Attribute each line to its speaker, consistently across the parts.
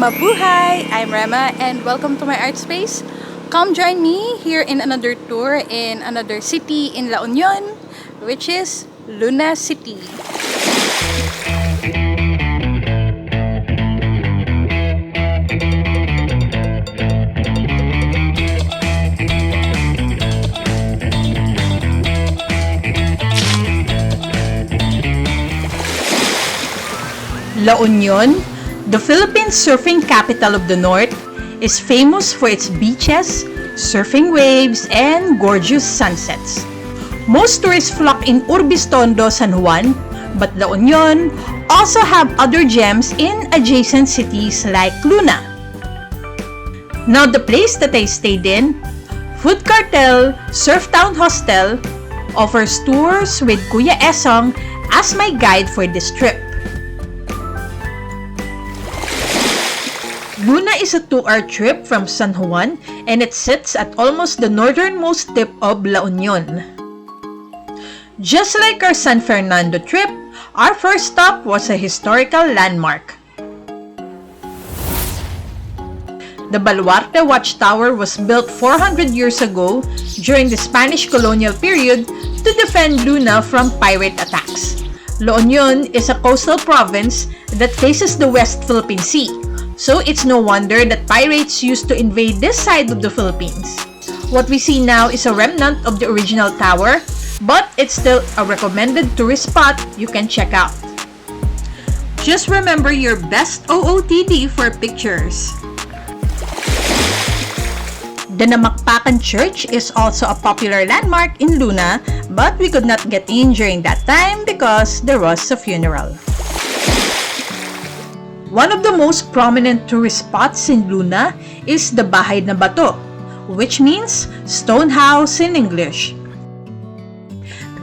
Speaker 1: Mabuhay! I'm Rema and welcome to my art space. Come join me here in another tour in another city in La Union, which is Luna City.
Speaker 2: La Union, the Philippines surfing capital of the North, is famous for its beaches, surfing waves, and gorgeous sunsets. Most tourists flock in Urbis Tondo, San Juan, but La Union also have other gems in adjacent cities like Luna. Now the place that I stayed in, Food Cartel Surf Town Hostel, offers tours with Kuya Esong as my guide for this trip. Luna is a 2-hour trip from San Juan and it sits at almost the northernmost tip of La Union. Just like our San Fernando trip, our first stop was a historical landmark. The Baluarte Watchtower was built 400 years ago during the Spanish colonial period to defend Luna from pirate attacks. La Union is a coastal province that faces the West Philippine Sea. So it's no wonder that pirates used to invade this side of the Philippines. What we see now is a remnant of the original tower, but it's still a recommended tourist spot you can check out. Just remember your best OOTD for pictures. The Namacpacan Church is also a popular landmark in Luna, but we could not get in during that time because there was a funeral. One of the most prominent tourist spots in Luna is the Bahay na Bato, which means stone house in English.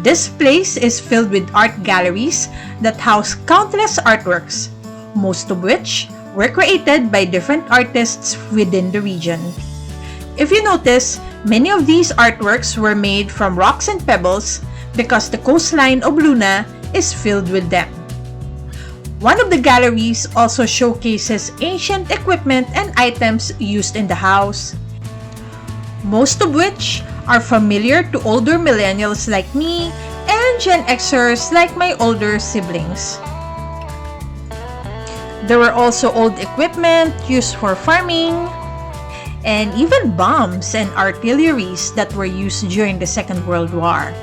Speaker 2: This place is filled with art galleries that house countless artworks, most of which were created by different artists within the region. If you notice, many of these artworks were made from rocks and pebbles because the coastline of Luna is filled with them. One of the galleries also showcases ancient equipment and items used in the house, most of which are familiar to older millennials like me and Gen Xers like my older siblings. There were also old equipment used for farming, and even bombs and artilleries that were used during the Second World War.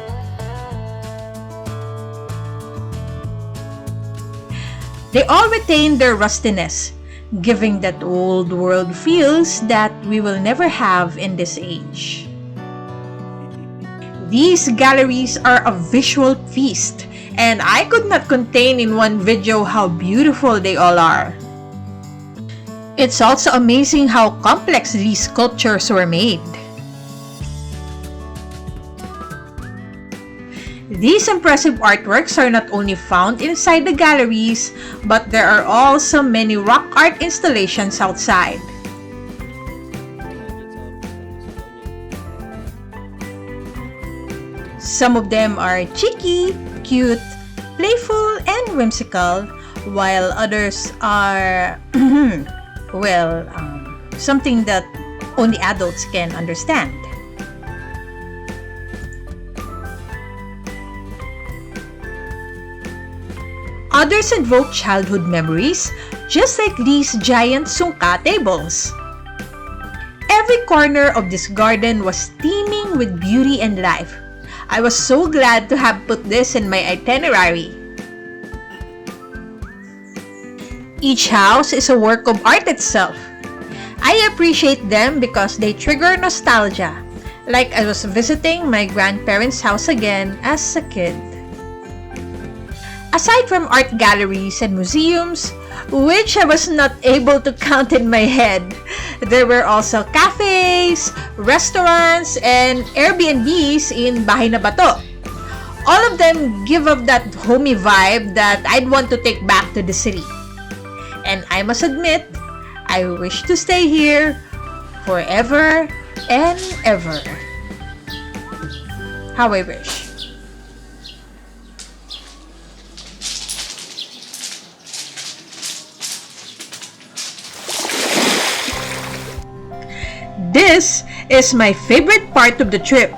Speaker 2: They all retain their rustiness, giving that old world feels that we will never have in this age. These galleries are a visual feast, and I could not contain in one video how beautiful they all are. It's also amazing how complex these sculptures were made. These impressive artworks are not only found inside the galleries, but there are also many rock art installations outside. Some of them are cheeky, cute, playful, and whimsical, while others are, something that only adults can understand. Others invoke childhood memories, just like these giant sungka tables. Every corner of this garden was teeming with beauty and life. I was so glad to have put this in my itinerary. Each house is a work of art itself. I appreciate them because they trigger nostalgia, like I was visiting my grandparents' house again as a kid. Aside from art galleries and museums, which I was not able to count in my head, there were also cafes, restaurants, and Airbnbs in Bahay na Bato. All of them give off that homey vibe that I'd want to take back to the city. And I must admit, I wish to stay here forever and ever. How I wish. This is my favorite part of the trip.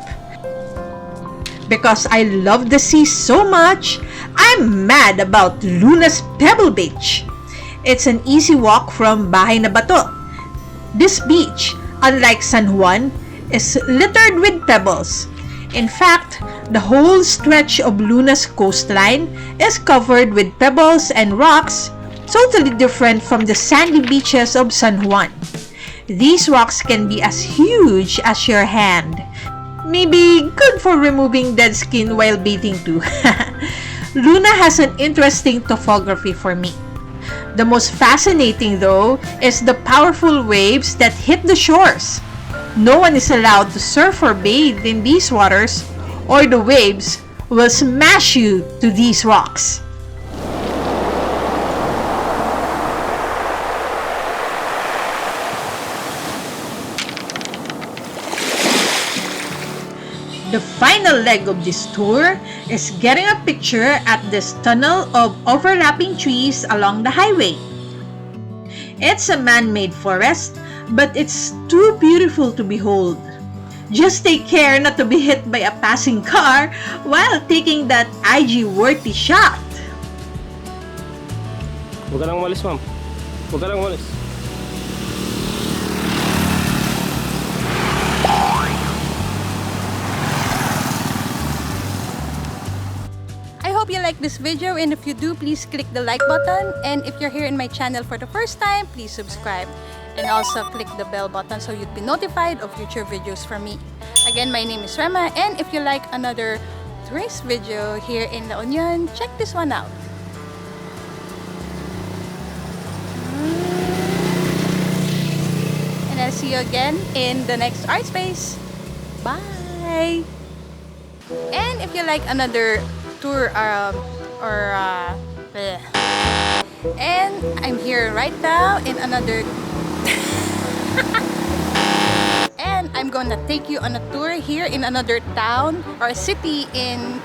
Speaker 2: Because I love the sea so much, I'm mad about Luna's Pebble Beach. It's an easy walk from Bahay na Bato. This beach, unlike San Juan, is littered with pebbles. In fact, the whole stretch of Luna's coastline is covered with pebbles and rocks, totally different from the sandy beaches of San Juan. These rocks can be as huge as your hand. Maybe good for removing dead skin while bathing too. Luna has an interesting topography for me. The most fascinating though is the powerful waves that hit the shores. No one is allowed to surf or bathe in these waters or the waves will smash you to these rocks. The final leg of this tour is getting a picture at this tunnel of overlapping trees along the highway. It's a man-made forest, but it's too beautiful to behold. Just take care not to be hit by a passing car while taking that IG-worthy shot.
Speaker 3: Huwag ka lang umalis, ma'am. Huwag ka lang umalis.
Speaker 1: I hope you like this video, and if you do, please click the like button, and if you're here in my channel for the first time, please subscribe and also click the bell button so you'd be notified of future videos from me. Again, my name is Rema, and if you like another tourist video here in La Union, check this one out. And I'll see you again in the next art space. Bye! And if you like another tour and I'm here right now in another and I'm gonna take you on a tour here in another town or city in